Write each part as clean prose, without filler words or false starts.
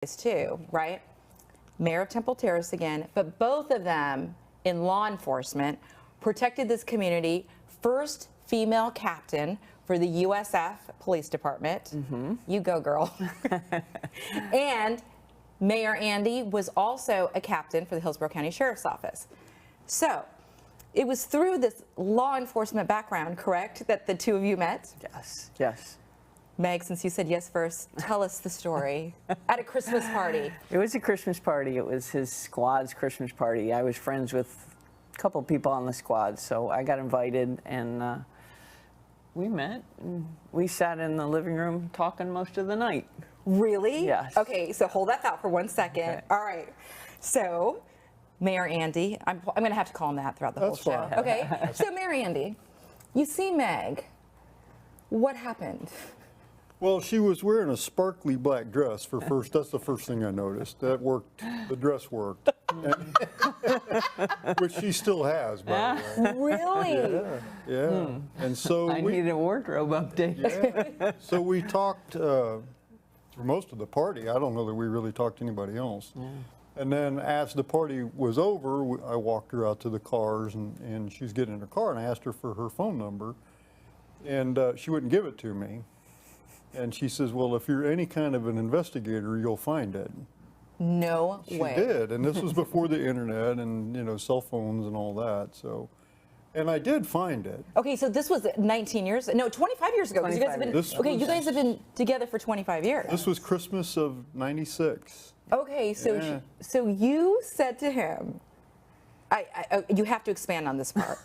too, right? Mayor of Temple Terrace again, but both of them in law enforcement, protected this community, first female captain for the USF Police Department. You go, girl. And Mayor Andy was also a captain for the Hillsborough County Sheriff's Office. So it was through this law enforcement background, correct, that the two of you met? Yes, yes. Meg, since you said yes first, tell us the story. At a Christmas party. It was a Christmas party. It was his squad's Christmas party. I was friends with a couple people on the squad, so I got invited, and we met. And we sat in the living room talking most of the night. Really? Yes. Okay, so hold that thought for 1 second. Okay. All right. So, Mayor Andy, I'm going to have to call him that throughout the whole show. Fine. Okay. So, Mayor Andy, you see Meg. What happened? Well, she was wearing a sparkly black dress for first. That's the first thing I noticed. That worked. The dress worked. Which she still has, by the way. Really? Yeah. And so I need a wardrobe update. yeah. So we talked for most of the party. I don't know that we really talked to anybody else. And then as the party was over, I walked her out to the cars, and she was getting in her car, and I asked her for her phone number, and she wouldn't give it to me. And she says, well, if you're any kind of an investigator, you'll find it. No way. She did, and this was before the internet and, you know, cell phones and all that, so. And I did find it. Okay, so this was 19 years, no, 25 years ago. 'Cause you guys have been, This okay, you was- guys have been together for 25 years. This was Christmas of '96. Okay, so Yeah. so you said to him, you have to expand on this part.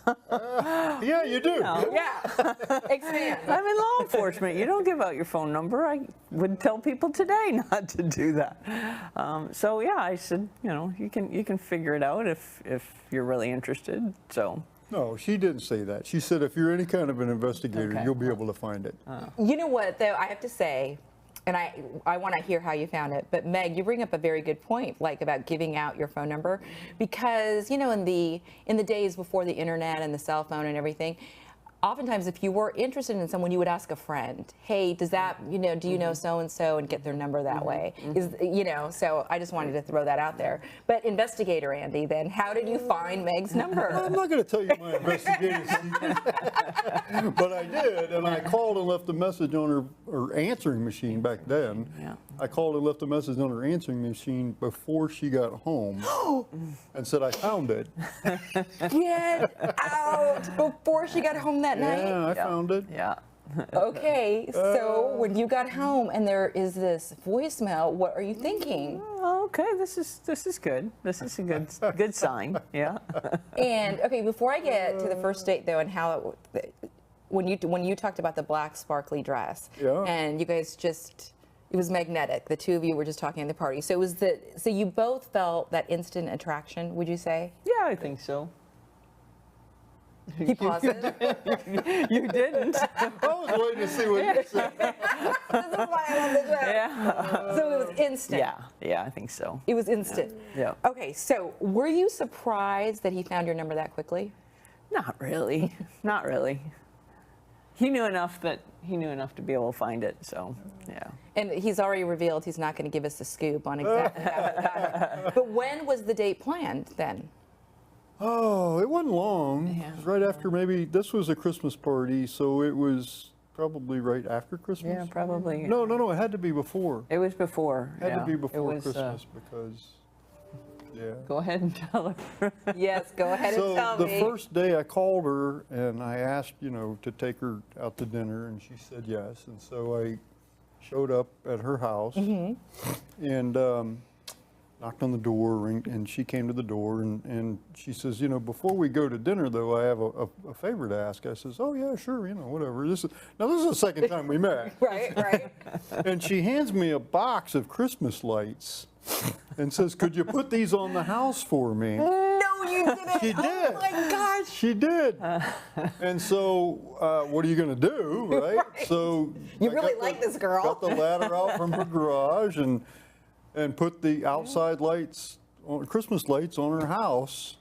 Yeah, you do. Yeah, expand. I'm in law enforcement. You don't give out your phone number. I would tell people today not to do that. So yeah, I said, you know, you can figure it out if you're really interested. So. No, she didn't say that. She said, if you're any kind of an investigator, Okay. you'll be able to find it. You know what, though, I have to say, and I want to hear how you found it, but Meg, you bring up a very good point, like about giving out your phone number, because, you know, in the days before the internet and the cell phone and everything, oftentimes if you were interested in someone, you would ask a friend, hey, does that, you know, do you know so-and-so, and get their number that way. You know, so I just wanted to throw that out there. But investigator Andy, then, how did you find Meg's number? I'm not going to tell you my investigative secret, but I did, and I called and left a message on her answering machine back then. Yeah. I called and left a message on her answering machine before she got home and said I found it. Get out before she got home that night? Yeah, I found it. Yeah. Okay, so when you got home and there is this voicemail, what are you thinking? Okay, this is good. This is a good sign. Yeah. And okay, before I get to the first date though, and how when you talked about the black sparkly dress, Yeah. and you guys it was magnetic. The two of you were just talking at the party. So so you both felt that instant attraction, would you say? Yeah, I think so. He pauses. You didn't. I was waiting to see what you said. This is why I love the show. Yeah. So it was instant. Yeah, I think so. It was instant. Yeah. Okay, so were you surprised that he found your number that quickly? Not really. Not really. He knew enough to be able to find it. So, yeah. And he's already revealed he's not going to give us a scoop on exactly how it happened. But when was the date planned then? Oh, it wasn't long. Yeah. It was right after this was a Christmas party, so it was probably right after Christmas. Yeah, probably. No, it had to be before. It was before. It had to be It before was, Christmas because, yeah. Go ahead and tell her. Yes, go ahead and tell So me. the first day I called her and I asked, you know, to take her out to dinner, and she said yes. And so I showed up at her house and knocked on the door, and she came to the door, and she says, you know, before we go to dinner, though, I have a favor to ask. I says, oh, yeah, sure, you know, whatever. This is the second time we met. Right. And she hands me a box of Christmas lights and says, could you put these on the house for me? No, you didn't. She did. Oh my gosh. She did. And so, what are you going to do, right? Right. So You I really got like this girl. Got the ladder out from her garage and put the outside lights, Christmas lights, on her house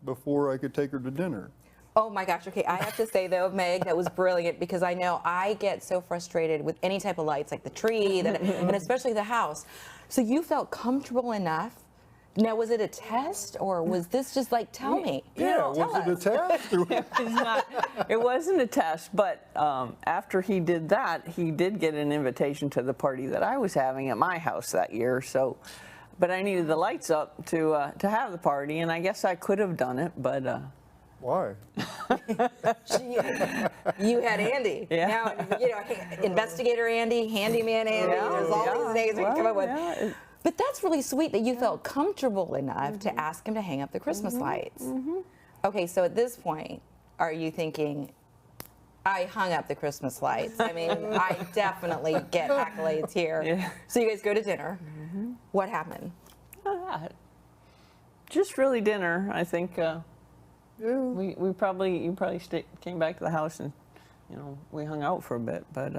before I could take her to dinner. Oh my gosh, okay, I have to say though, Meg, that was brilliant, because I know I get so frustrated with any type of lights, like the tree, and especially the house. So you felt comfortable enough. Now, was it a test, or was this just like, tell me? Yeah, was it a test? Or- It wasn't a test, but after he did that, he did get an invitation to the party that I was having at my house that year. So, but I needed the lights up to have the party, and I guess I could have done it, but. Why? You had Andy. Yeah. Now, you know, investigator Andy, handyman Andy. There's all these names we can come up with. Yeah. But that's really sweet that you felt comfortable enough to ask him to hang up the Christmas lights. Okay, so at this point, are you thinking, I hung up the Christmas lights? I mean, I definitely get accolades here. Yeah. So you guys go to dinner. What happened? Just really dinner, I think. Yeah. You probably came back to the house and, you know, we hung out for a bit, but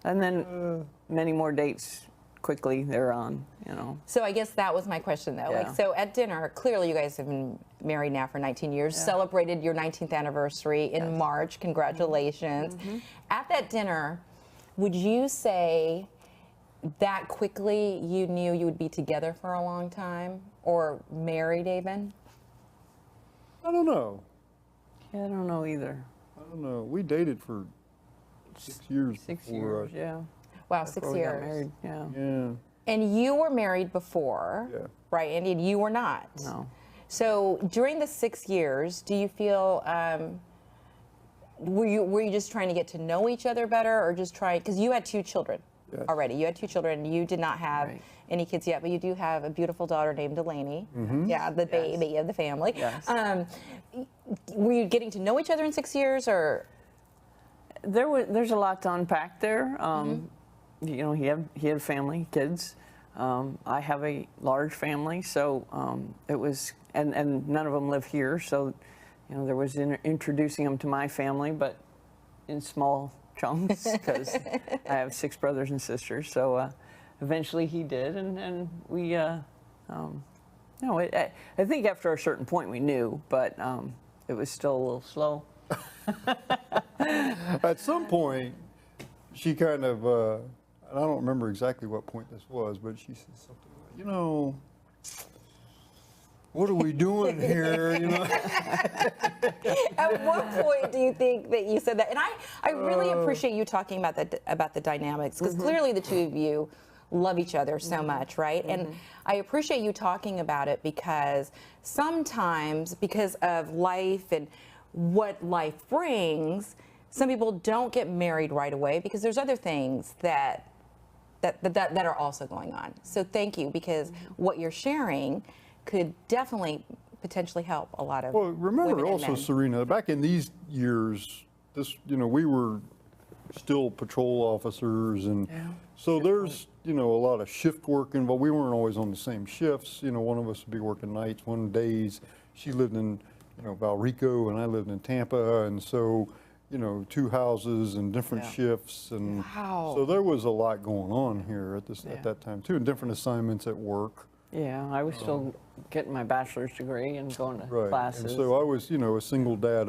and then many more dates quickly thereon, you know. So I guess that was my question, though. Yeah. Like, so at dinner, clearly you guys have been married now for 19 years, celebrated your 19th anniversary in March. Congratulations. At that dinner, would you say that quickly you knew you would be together for a long time, or married even? I don't know. Yeah, I don't know either. I don't know. We dated for 6 years. 6 before years, yeah. Wow, 6 before we got years. married, yeah. Yeah. And you were married before, Yeah. right, Andy? And you were not. No. So during the 6 years, do you feel were you just trying to get to know each other better, or just trying, because you had 2 children Yes. already. You had 2 children. You did not have Right. any kids yet, but you do have a beautiful daughter named Delaney. Yeah, the baby of the family. Yes. Were you getting to know each other in 6 years, or? There's a lot to unpack there. You know, he had family, kids. I have a large family, so it was, and none of them live here, so you know, there was introducing them to my family, but in small chunks because I have 6 brothers and sisters. So eventually he did, and we, you know, I think after a certain point we knew, but it was still a little slow. At some point, she kind of, and I don't remember exactly what point this was, but she said something like, you know, what are we doing here? You know? At what point do you think that you said that? And I really appreciate you talking about the dynamics, because clearly the 2 of you love each other so much, right? And I appreciate you talking about it, because sometimes, because of life and what life brings, some people don't get married right away because there's other things that are also going on. So thank you, because what you're sharing could definitely potentially help a lot of Well, remember women and also, men. Sarina, back in these years, you know, we were still patrol officers, and so there's, you know, a lot of shift work involved. We weren't always on the same shifts. You know, one of us would be working nights, one days. She lived in, you know, Valrico, and I lived in Tampa, and so, you know, 2 houses and different shifts, and Wow. so there was a lot going on here at that time too, and different assignments at work. Yeah, I was still getting my bachelor's degree and going to Right. classes. And so I was, you know, a single dad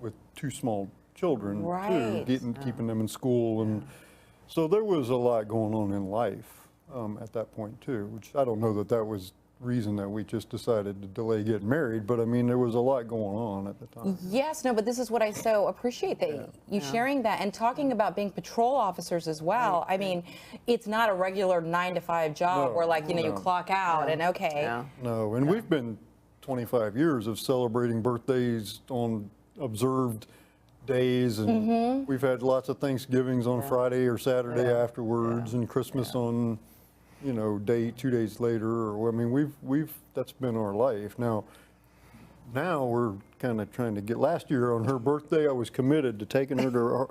with 2 small children Right. too, keeping them in school, and so there was a lot going on in life at that point too. Which I don't know that was reason that we just decided to delay getting married, but I mean there was a lot going on at the time. Yes, no, but this is what I so appreciate, that you sharing that and talking about being patrol officers as well. I mean, it's not a regular 9-to-5 job No, where, like, you know, you clock out and okay. Yeah. No, and we've been 25 years of celebrating birthdays on observed days, and we've had lots of Thanksgivings on Friday or Saturday afterwards, and Christmas on, you know, 2 days later. Or I mean, we've that's been our life. Now we're kind of trying to get. Last year on her birthday, I was committed to taking her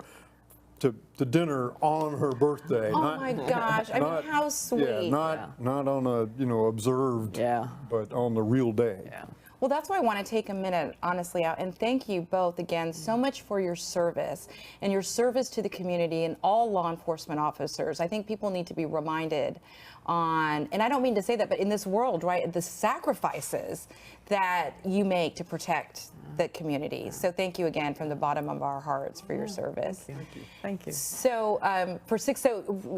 to dinner on her birthday. Oh my gosh! I mean, how sweet. Yeah, not on a, you know, observed. Yeah. But on the real day. Yeah. Well, that's why I want to take a minute, honestly, out and thank you both again so much for your service and your service to the community and all law enforcement officers. I think people need to be reminded on, and I don't mean to say that, but in this world, right, the sacrifices that you make to protect the community. So thank you again from the bottom of our hearts for your service. Thank you. Thank you. So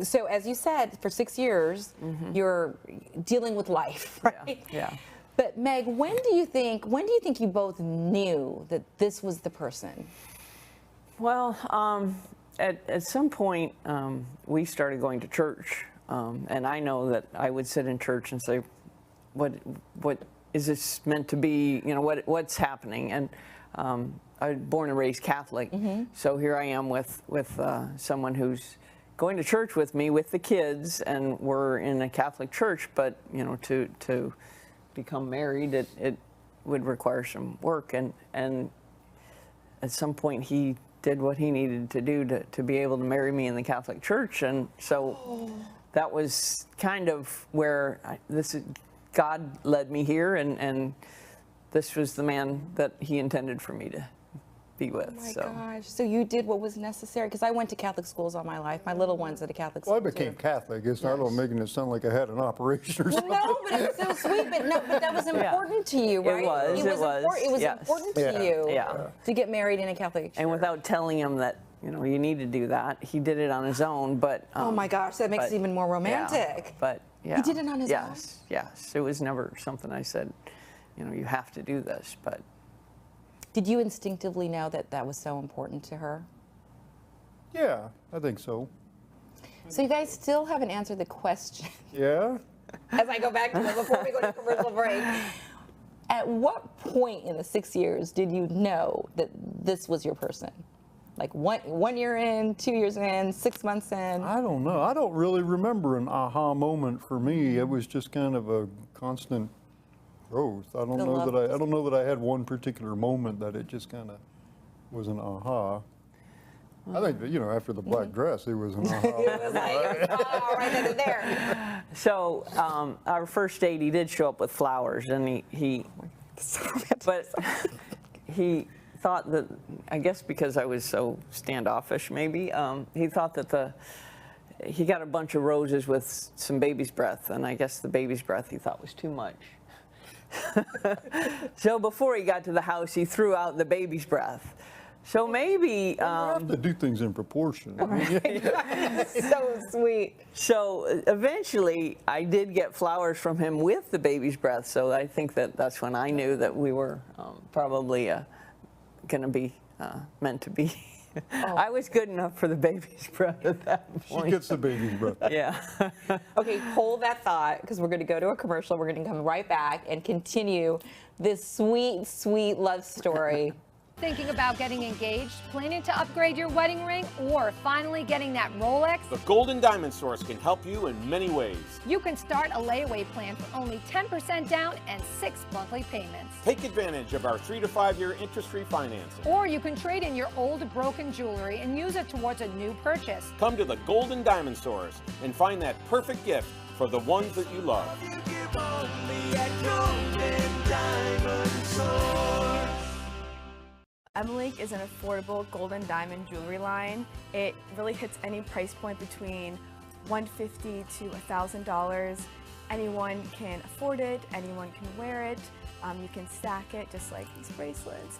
so as you said, for 6 years, you're dealing with life, right? Yeah. But Meg, when do you think you both knew that this was the person? Well, at some point, we started going to church, and I know that I would sit in church and say, "What is this meant to be? You know, what's happening?" And I was born and raised Catholic, so here I am with someone who's going to church with me with the kids, and we're in a Catholic church. But you know, to become married, it would require some work, and at some point he did what he needed to do to be able to marry me in the Catholic Church, and so that was kind of where God led me here, and this was the man that he intended for me to be with. Oh my gosh! So you did what was necessary, because I went to Catholic schools all my life. My little one's at a Catholic school. Well, I became Catholic. It's not all making it sound like I had an operation or something. No, but it was so sweet. But that was important to you, right? It was. It was Yes. important to you Yeah. to get married in a Catholic church. And without telling him that, you know, you need to do that, he did it on his own. But oh my gosh, that makes it even more romantic. Yeah, but yeah, he did it on his own. Yes. It was never something I said, you know, you have to do this. But did you instinctively know that that was so important to her? Yeah, I think so. So you guys still haven't answered the question. Yeah? As I go back to it before we go to commercial break. At what point in the 6 years did you know that this was your person? Like one year in, 2 years in, 6 months in? I don't know. I don't really remember an aha moment for me. It was just kind of a constant growth. I don't know that I had one particular moment that it just kind of was an aha. I think that, you know, after the black dress, it was an aha. It was like, oh, right then and there. so our first date, he did show up with flowers, and he but he thought that, I guess because I was so standoffish, maybe he thought that he got a bunch of roses with some baby's breath, and I guess the baby's breath he thought was too much. So before he got to the house, he threw out the baby's breath. So maybe You have to do things in proportion. I mean, So sweet. So eventually, I did get flowers from him with the baby's breath. So I think that's when I knew that we were probably going to be meant to be. I was good enough for the baby's breath at that point. she gets the baby's breath. Yeah. Okay, hold that thought, because we're going to go to a commercial. We're going to come right back and continue this sweet, sweet love story. Thinking about getting engaged, planning to upgrade your wedding ring, or finally getting that Rolex? The Golden Diamond Source can help you in many ways. You can start a layaway plan for only 10% down and 6 monthly payments. Take advantage of our 3 to 5 year interest-free financing. Or you can trade in your old broken jewelry and use it towards a new purchase. Come to the Golden Diamond Source and find that perfect gift for the ones that you love. Emily is an affordable gold and diamond jewelry line. It really hits any price point between $150 to $1,000. Anyone can afford it, anyone can wear it. You can stack it just like these bracelets.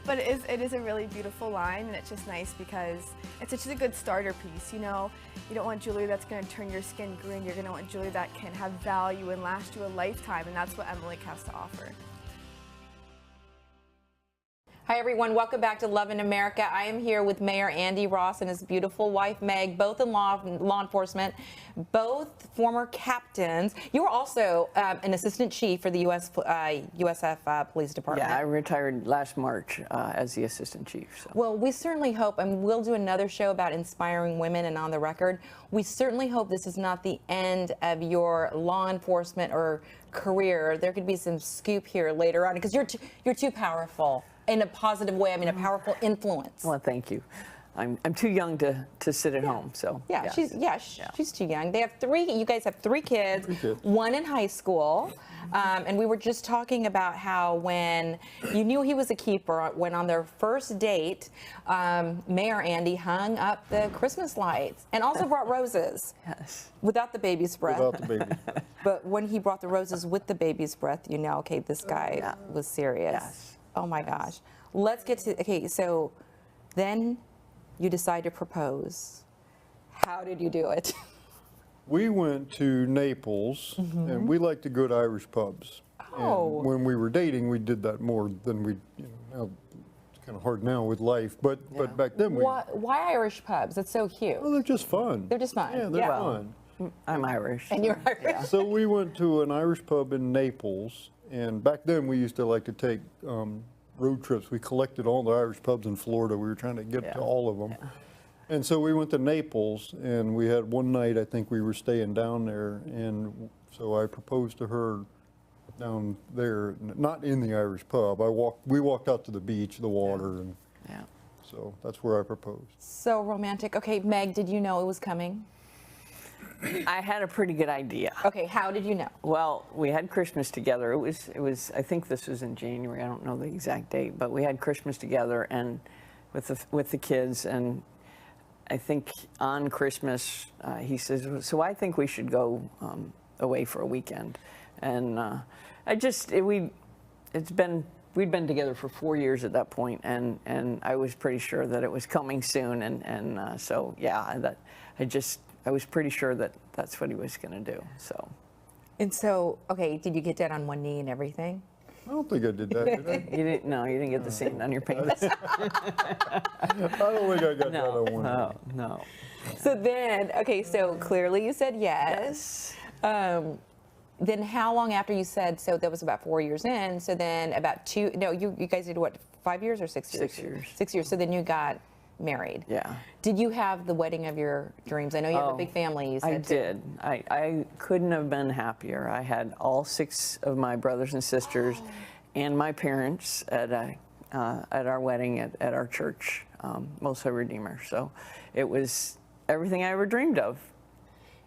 But it is a really beautiful line, and it's just nice because it's just a good starter piece. You know, you don't want jewelry that's going to turn your skin green. You're going to want jewelry that can have value and last you a lifetime, and that's what Emily has to offer. Hi, everyone. Welcome back to Love in America. I am here with Mayor Andy Ross and his beautiful wife, Meg, both in law enforcement, both former captains. You were also an assistant chief for the USF Police Department. Yeah, I retired last March as the assistant chief. So. Well, we certainly hope, and we'll do another show about inspiring women and on the record. We certainly hope this is not the end of your law enforcement or career. There could be some scoop here later on, because you're too powerful. In a positive way, I mean a powerful influence. Well, thank you. I'm too young to sit at home. So Yeah, she's too young. They have three. You guys have three kids. One in high school, and we were just talking about how when you knew he was a keeper, when on their first date, Mayor Andy hung up the Christmas lights and also brought roses. Yes. Without the baby's breath. Without the baby. But when he brought the roses with the baby's breath, you know, okay, this guy was serious. Yes. Oh my gosh. Let's get to, okay, so then you decide to propose. How did you do it? We went to Naples, and we like to go to Irish pubs. Oh. And when we were dating, we did that more than we, now it's kind of hard now with life, but back then we. Why Irish pubs? It's so cute. Well, they're just fun. They're just fun. Yeah, they're fun. I'm Irish. And you're Irish. So we went to an Irish pub in Naples, and back then we used to like to take road trips. We collected all the Irish pubs in Florida. We were trying to get to all of them. And so we went to Naples, and we had one night, I think we were staying down there, and so I proposed to her down there, not in the Irish pub. We walked out to the beach, the water, and so that's where I proposed. So romantic. Okay, Meg, did you know it was coming? I had a pretty good idea. Okay, how did you know? Well, we had Christmas together. It was. I think this was in January. I don't know the exact date, but we had Christmas together and with the kids. And I think on Christmas he says, "So I think we should go away for a weekend." And we'd been together for 4 years at that point, and I was pretty sure that it was coming soon. And so yeah, I was pretty sure that that's what he was going to do. So. And so, okay, did you get down on one knee and everything? I don't think I did that, did I? You didn't. No, you didn't get the sand on your pants. I don't think I got that on one. No. So then, okay, so clearly you said yes. Then how long after you said, so that was about 4 years in, so then about you guys did what, 5 years or 6 years? 6 years. 6 years, so then you got married. Yeah. Did you have the wedding of your dreams? I know you have a big family, you said. I did. I couldn't have been happier. I had all 6 of my brothers and sisters and my parents at our wedding at our church, Most High Redeemer. So it was everything I ever dreamed of.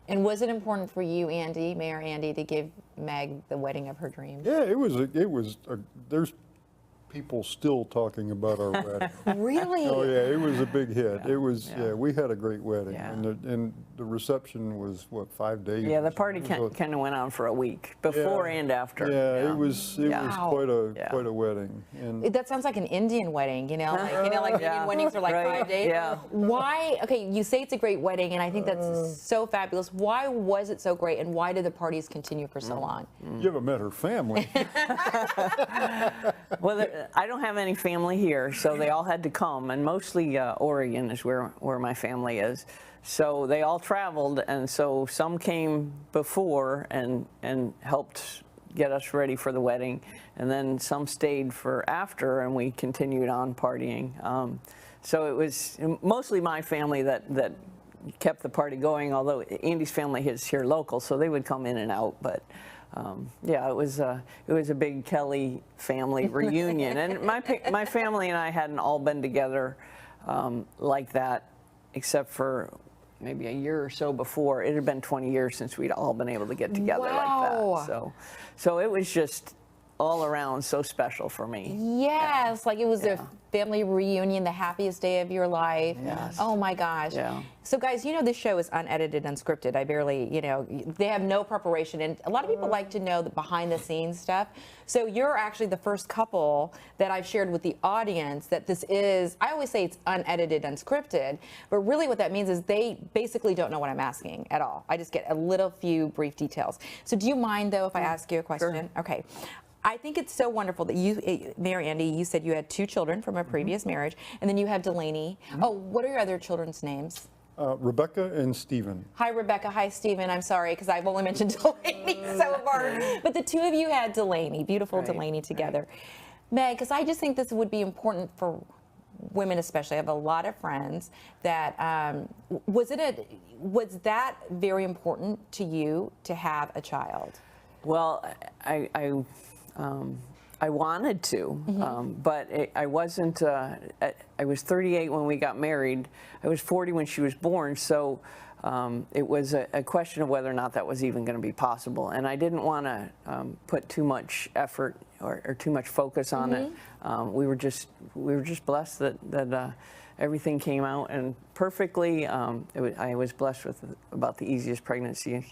And was it important for you, Andy, Mayor Andy, to give Meg the wedding of her dreams? Yeah, there's people still talking about our wedding. Really? Oh yeah, it was a big hit. Yeah. It was, we had a great wedding, Yeah. and the reception was what, 5 days? Yeah, the party kind of went on for a week, before and after. Yeah, it was quite a wedding. And That sounds like an Indian wedding, like Indian weddings are like 5 days. Yeah. Why? Okay, you say it's a great wedding, and I think that's so fabulous. Why was it so great, and why did the parties continue for so long? you haven't met her family. Well, I don't have any family here, so they all had to come, and mostly Oregon is where my family is. So they all traveled, and so some came before and helped get us ready for the wedding, and then some stayed for after, and we continued on partying. So it was mostly my family that kept the party going, although Andy's family is here local, so they would come in and out, but yeah, it was a big Kelly family reunion, and my family and I hadn't all been together like that, except for maybe a year or so before. It had been 20 years since we'd all been able to get together like that. So it was just all around so special for me. Yes, like it was a family reunion, the happiest day of your life. Yes. Oh my gosh. Yeah. So guys, this show is unedited, unscripted. I barely, they have no preparation. And a lot of people like to know the behind the scenes stuff. So you're actually the first couple that I've shared with the audience that this is, I always say it's unedited, unscripted, but really what that means is they basically don't know what I'm asking at all. I just get a few brief details. So do you mind though if I ask you a question? Sure. Okay. I think it's so wonderful that you, Mayor Andy, you said you had 2 children from a previous marriage, and then you have Delaney. Oh, what are your other children's names? Rebecca and Stephen. Hi, Rebecca. Hi, Stephen. I'm sorry, because I've only mentioned Delaney so far. But the 2 of you had Delaney, beautiful Delaney together. Meg, because I just think this would be important for women especially. I have a lot of friends that, was that very important to you to have a child? Well, I wanted to, but I wasn't. I was 38 when we got married. I was 40 when she was born, so it was a question of whether or not that was even going to be possible. And I didn't want to put too much effort or too much focus on it. We were just blessed that everything came out and perfectly. I was blessed with about the easiest pregnancy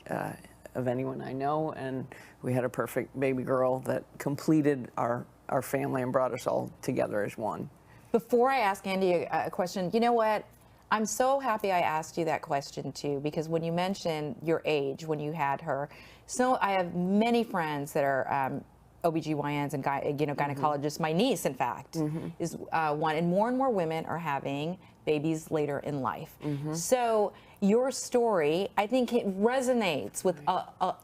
of anyone I know, and we had a perfect baby girl that completed our family and brought us all together as one. Before I ask Andy a question, you know what? I'm so happy I asked you that question too, because when you mentioned your age when you had her, so I have many friends that are OBGYNs and gynecologists. My niece, in fact, is one, and more women are having babies later in life. So your story, I think it resonates with a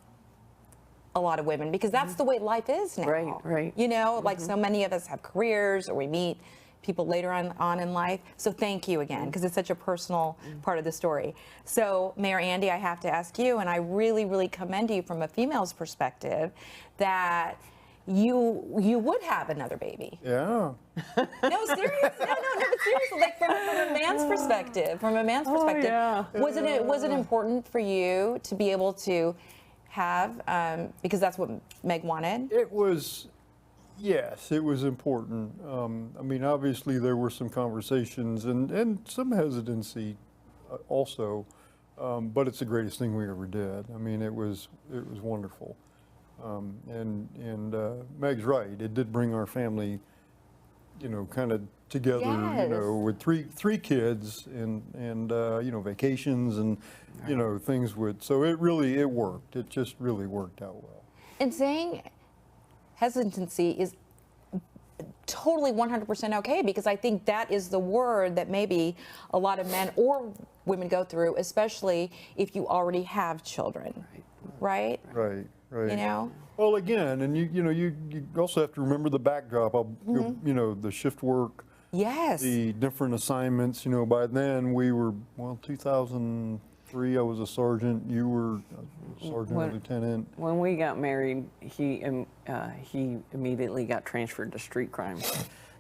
lot of women, because that's the way life is now. Right. You know, like so many of us have careers, or we meet people later on in life. So thank you again, because it's such a personal part of the story. So Mayor Andy, I have to ask you, and I really, really commend you from a female's perspective, that you would have another baby. Yeah. No, serious. No, but seriously, like from a man's perspective. Yeah. Was it important for you to be able to have, because that's what Meg wanted? It was, yes, it was important. I mean, obviously there were some conversations and some hesitancy also, but it's the greatest thing we ever did. I mean, it was wonderful. And Meg's right. It did bring our family, you know, kind of together. Yes. You know, with three kids and you know, vacations and you know, things would. So it worked. It just really worked out well. And saying hesitancy is totally 100% okay, because I think that is the word that maybe a lot of men or women go through, especially if you already have children, right? Right. You know? Well, again, and you also have to remember the backdrop of, you know, the shift work. Yes. The different assignments, you know, by then we were, 2003, I was a sergeant, you were a sergeant or lieutenant. When we got married, he immediately got transferred to street crime.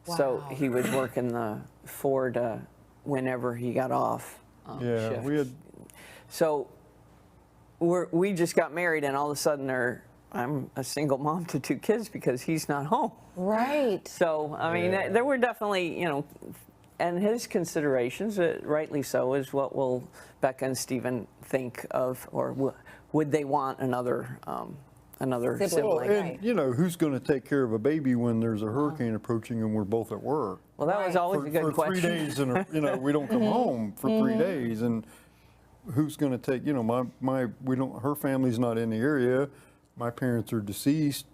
Wow. So he was working the 4 to whenever he got off Yeah, shift. we had. So we just got married, and all of a sudden I'm a single mom to 2 kids because he's not home. Right. So, I mean, there were definitely, you know, and his considerations, rightly so, is what will Becca and Stephen think of, or would they want another sibling? Well, and you know, who's going to take care of a baby when there's a hurricane approaching and we're both at work? Well, that was always a good for question. 3 days, and you know, we don't come home for 3 days, and who's going to take? You know, we don't. Her family's not in the area. My parents are deceased.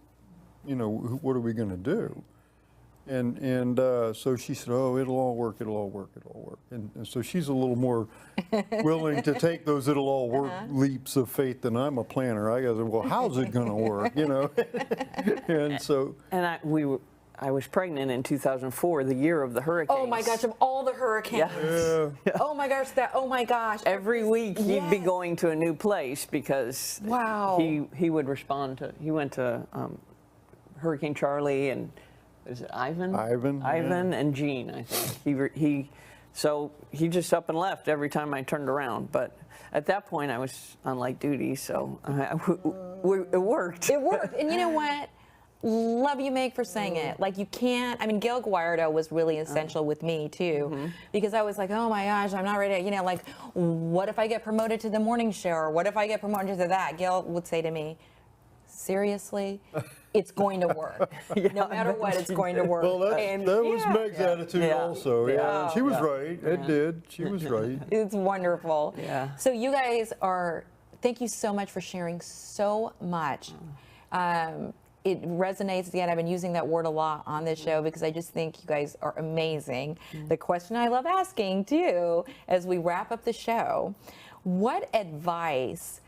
You know, what are we going to do? And so she said, oh, it'll all work. And so she's a little more willing to take those it'll all work leaps of faith than I'm a planner. I go, well, how's it going to work? You know? And so. And I was pregnant in 2004, the year of the hurricanes. Oh my gosh, of all the hurricanes. Yeah. Oh my gosh. Every week he'd be going to a new place because he would respond to, he went to Hurricane Charlie and, is it Ivan? Ivan and Jean, I think. So he just up and left every time I turned around. But at that point I was on light duty, so it worked. It worked. And you know what? Love you, Meg, for saying it. Like, you can't, I mean, Gail Guardo was really essential with me, too, because I was like, oh my gosh, I'm not ready. You know, like, what if I get promoted to the morning show, or what if I get promoted to that? Gail would say to me, seriously? It's going to work. No matter what, it's going to work. Well, that was Meg's attitude also. Yeah, she was right. It did. She was right. It's wonderful. Yeah. So you guys thank you so much for sharing so much. It resonates. Again, I've been using that word a lot on this show because I just think you guys are amazing. The question I love asking, too, as we wrap up the show, what advice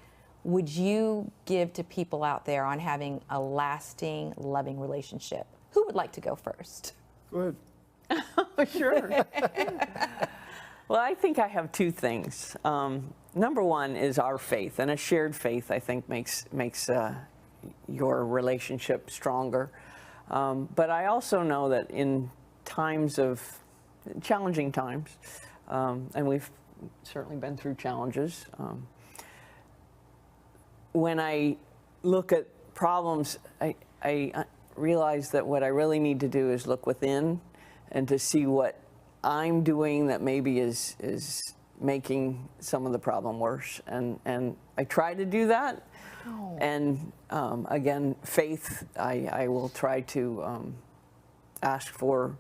would you give to people out there on having a lasting, loving relationship? Who would like to go first? Go ahead. Sure. Well, I think I have 2 things. Number one is our faith, and a shared faith, I think, makes your relationship stronger. But I also know that in times of challenging times, and we've certainly been through challenges, when I look at problems, I realize that what I really need to do is look within and to see what I'm doing that maybe is making some of the problem worse. And I try to do that. Oh. And again, faith, I will try to ask for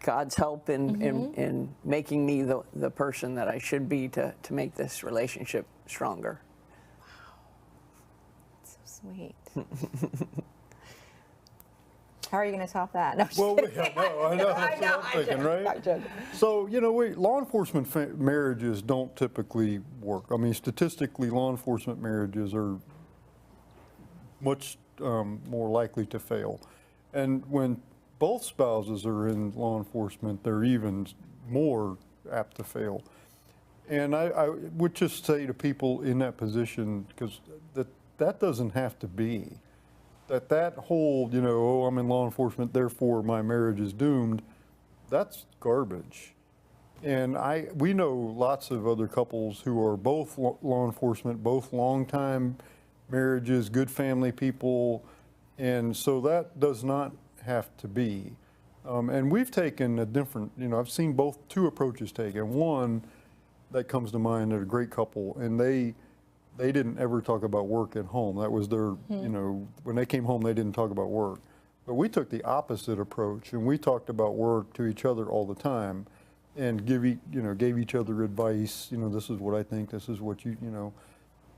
God's help in making me the person that I should be to make this relationship stronger. Sweet. How are you going to top that? No, Well, yeah, no, I know. That's what I'm thinking, right? So, you know, law enforcement marriages don't typically work. I mean, statistically, law enforcement marriages are much more likely to fail. And when both spouses are in law enforcement, they're even more apt to fail. And I would just say to people in that position, because that doesn't have to be. That whole, you know, oh, I'm in law enforcement, therefore my marriage is doomed, that's garbage. And we know lots of other couples who are both law enforcement, both long-time marriages, good family people, and so that does not have to be. And we've taken a different, you know, I've seen two approaches taken. One that comes to mind, they're a great couple, and they didn't ever talk about work at home. That was their, you know, when they came home, they didn't talk about work. But we took the opposite approach, and we talked about work to each other all the time, and gave each other advice. You know, this is what I think. This is what you know.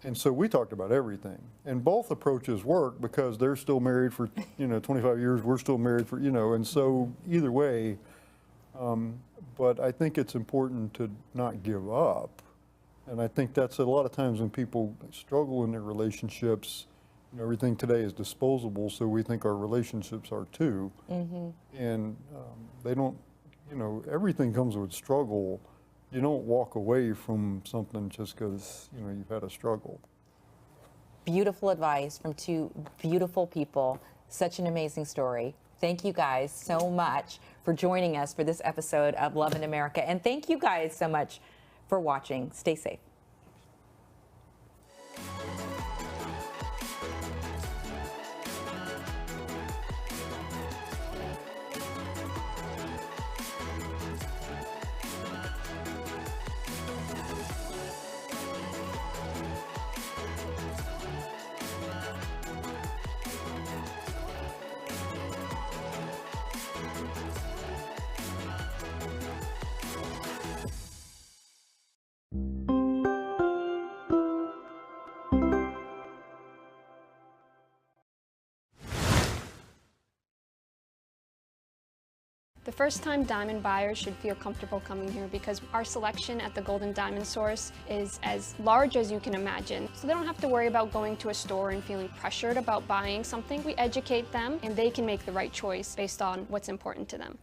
And so we talked about everything. And both approaches work because they're still married for 25 years. We're still married for and so either way. But I think it's important to not give up. And I think that's a lot of times when people struggle in their relationships, everything today is disposable, so we think our relationships are too. And they don't, everything comes with struggle. You don't walk away from something just because, you've had a struggle. Beautiful advice from two beautiful people. Such an amazing story. Thank you guys so much for joining us for this episode of Love in America. And thank you guys so much for watching. Stay safe. The first-time diamond buyers should feel comfortable coming here because our selection at the Golden Diamond Source is as large as you can imagine. So they don't have to worry about going to a store and feeling pressured about buying something. We educate them and they can make the right choice based on what's important to them.